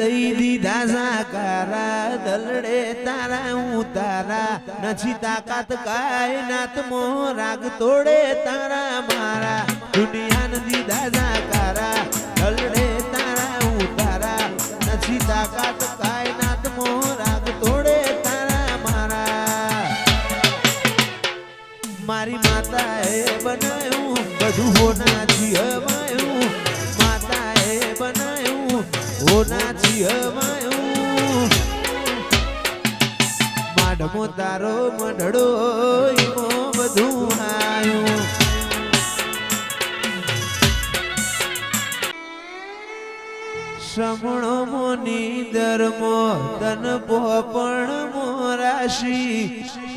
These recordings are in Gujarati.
દઈ દીધા સાકારા દલડે તારા ઉતારા નથી તાકાત કાયનાત મો રાગ તોડે તારા મારા દુનિયાને દીધા સાકારા દલડે તારા ઉતારા નથી તાકાત કાયનાત મો રાગ તોડે તારા મારા મારી માતાએ બનાવ્યું બધું હોનાથી હમાયું માતાએ બનાવ્યું હોનાથી હમાયું માડમો તારો મઢડો ઈમો બધું આયું શ્રમણો મોની ધર્મો તન પોપણ મોરાશી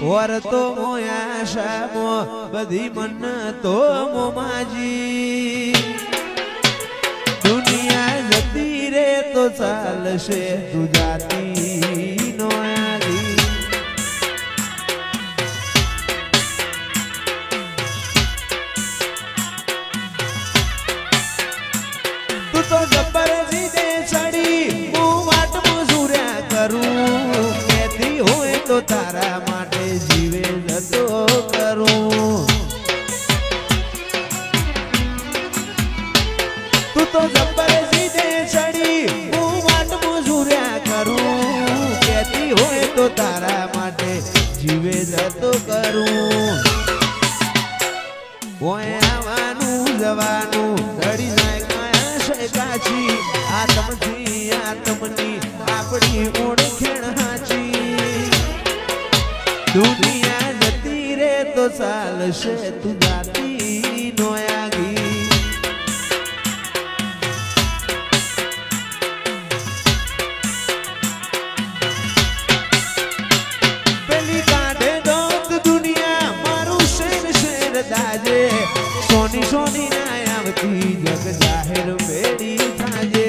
વરતો મોયાશામો બધી મન તો મોમાજી દુનિયા જતી રે તો ચાલશે તું જાતી નો આલી તું તો જબર જીદે ચડી હું વાટ મજૂર્યા કરું કેતી હોય તો તારા માટે જીવે જતો કરું તું તો જબર જીદે ચડી હું વાટ મજૂર્યા કરું કેતી હોય તો તારા માટે જીવે જતો કરું ઓય આવવાનું જવાનું ધડી જાય કાચી આત્મથી આત્મની આપણી ઓળખેણ હાચી દુનિયા જતી રે તો ચાલશે તું જાતી નો આગી પેલી કાઢે દોત દુનિયા મારું શેર શેર દાજે સોની સોની ના આવતી જગ જાહેર બેડી થાજે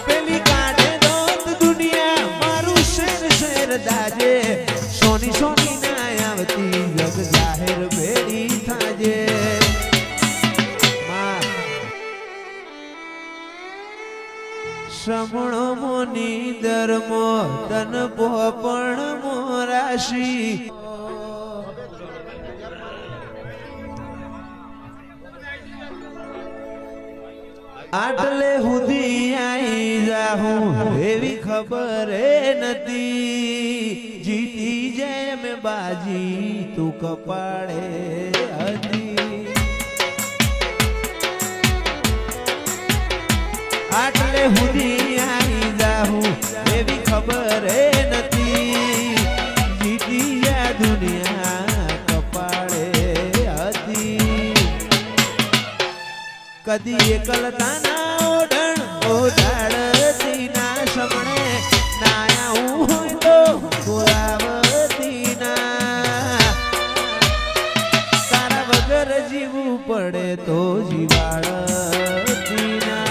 પેલી કાઢે દોત દુનિયા મારું શેર શેર દાજે સોની સોની ના આવતી જગ જાહેર બેડી થાજે શ્રમણો મોની ધર્મો તન પોપણ મોરાશી આટલે સુધી આઈ જાહું એવી ખબર નથી જીતી જાય મેં બાજી તું કપાળે હતી આટલે સુધી આઈ જાહું એવી ખબર નથી જીતી જાય દુનિયા કપાળે હતી કદી એકલતા ના ઓઢણ ઓઢાડતી ના સમણે નાયા હોય તો બોલાવતી ના તારા વગર જીવવું પડે તો જીવાડતી ના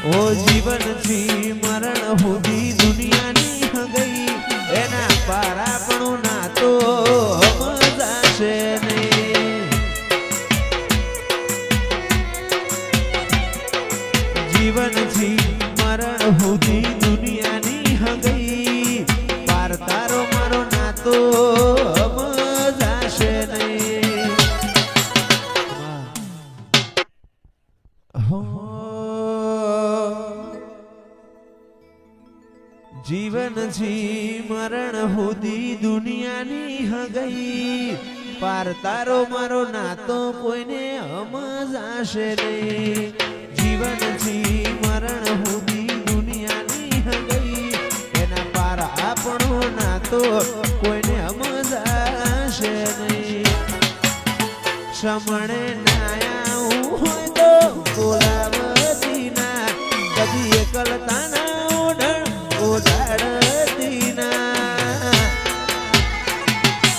ઓ જીવનથી મરણ સુધી દુનિયાની હગઈ એના પારાપણું ના તો મજાશે નહીં જીવનથી મરણ સુધી દુનિયાની હગઈ પાર તારો મારો ના તો મજાશે નહીં જીવનથી મરણ સુધી દુનિયાની હગઈ પાર તારો મારો નાતો કોઈને સમજાશે નહીં જીવનથી મરણ સુધી દુનિયાની હગઈ એના પાર આપણો નાતો કોઈને સમજાશે નહીં સમણે નાયા હોય તો બોલાવતી ના કદી એકલતા ના ઓઢાડતી ના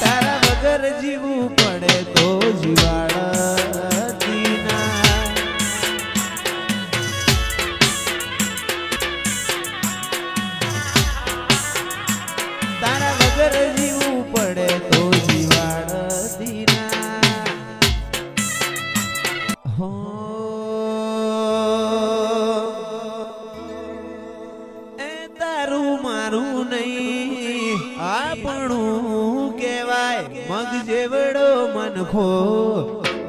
તારા વગર જીવવું પડે તો જીવાડતી ના તારા વગર જીવવું પડે નહીં આપણું કહેવાય મગ જેવડો મનખો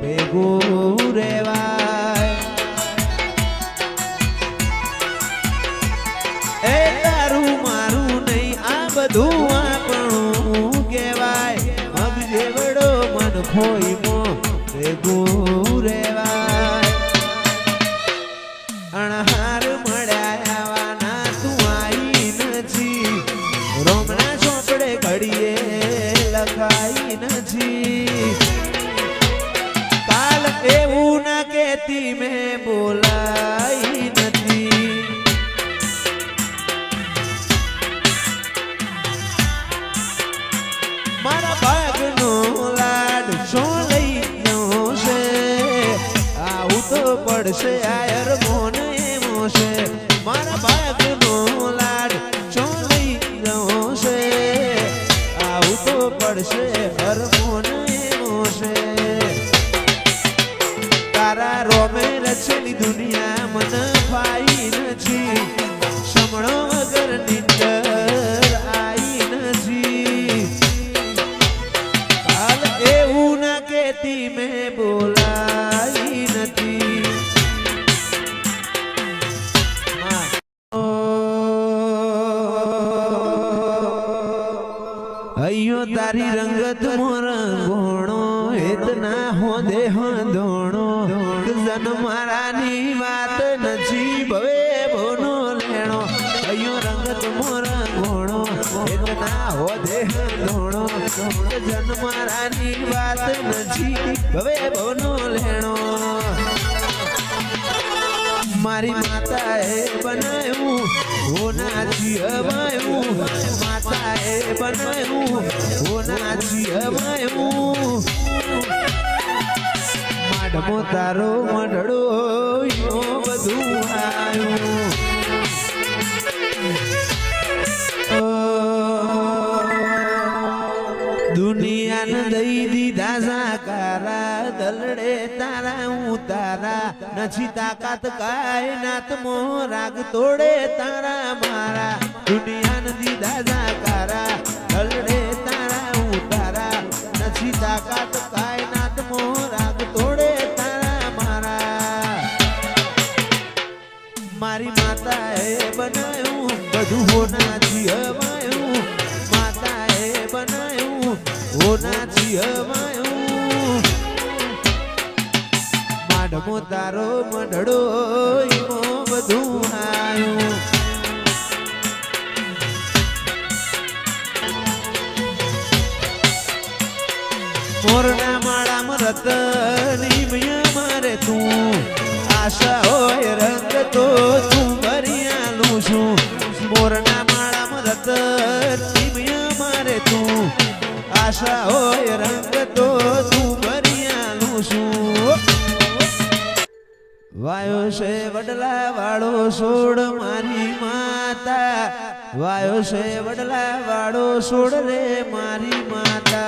ભેગું રેવાય એ તારું મારું નહીં આ બધું આપણું કહેવાય મગ જેવડો મનખો ભેગું રેવાય અણહાર મળ્યા આવાના તું આવી નથી રોમના ચોપડે ઘડીએ લખાઈ નથી કાલ એવું ના કેતી મેં બોલાઈ નથી મારા ભાગનો લાડ શું લઈ ગયો છે આવું તો પડશે આયર મોન એમો છે મારા ભાગનો લાડ શું લઈ ગયો છે આવું તો પડશે હર મોન એમો છે તારા રોમે રચેલી દુનિયા મન ફાઈ નથી સમણો વગર નીંદર આઈ નથી હાલ એવું ના કેતી મેં બોલાઈ નથી અయ్યો તારી રંગત મોર ગોણો એતના હો દેહ દોણો જન મારાની વાત નથી ભવે બોનો લેણો અయ్યો રંગત મોર ગોણો એતના હો દેહ દોણો જન મારાની વાત નથી ભવે બોનો લેણો મારી માતાએ બનાવ્યું હોનાથી હવાયું માતાએ બનાવ્યું હોનાથી હવાયું માડમો તારો મઢડો બધું આવ્યું દુનિયાને દઈ દીધા સાકારા દલડે તારા ઉતારા નથી તાકાત કાયનાત મો રાગ તોડે તારા મારા દુનિયાને દીધા સાકારા દલડે તારા ઉતારા નથી તાકાત કાયનાત મો રાગ તોડે તારા મારા મારી માતાએ બનાવ્યું બધું હોનાથી હવાયું માતાએ બનાવ્યું હોનાથી હવાયું માડમો તારો મઢડો ઈમો બધું આવ્યું મોરના માળામાં રતની મય મારે તું આશા હોય રંગ તો તું ભરિયાલું છું મોરના માળામાં રતની મય મારે તું આશા હોય રંગ તો તું ભરિયાલું છું વાયો છે વડલા વાળો સોડ મારી માતા વાયો છે વડલા વાળો સોડ રે મારી માતા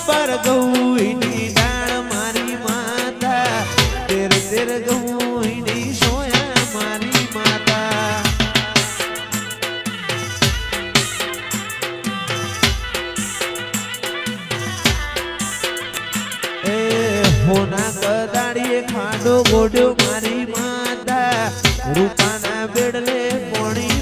બાર ગૌની ડાળ મારી માતા તેર તેર ગૌની સોયા મારી માતા એ હોના કદાડીએ ખાડો ગોડ્યો મારી માતા રૂપાના બેડલે પોણી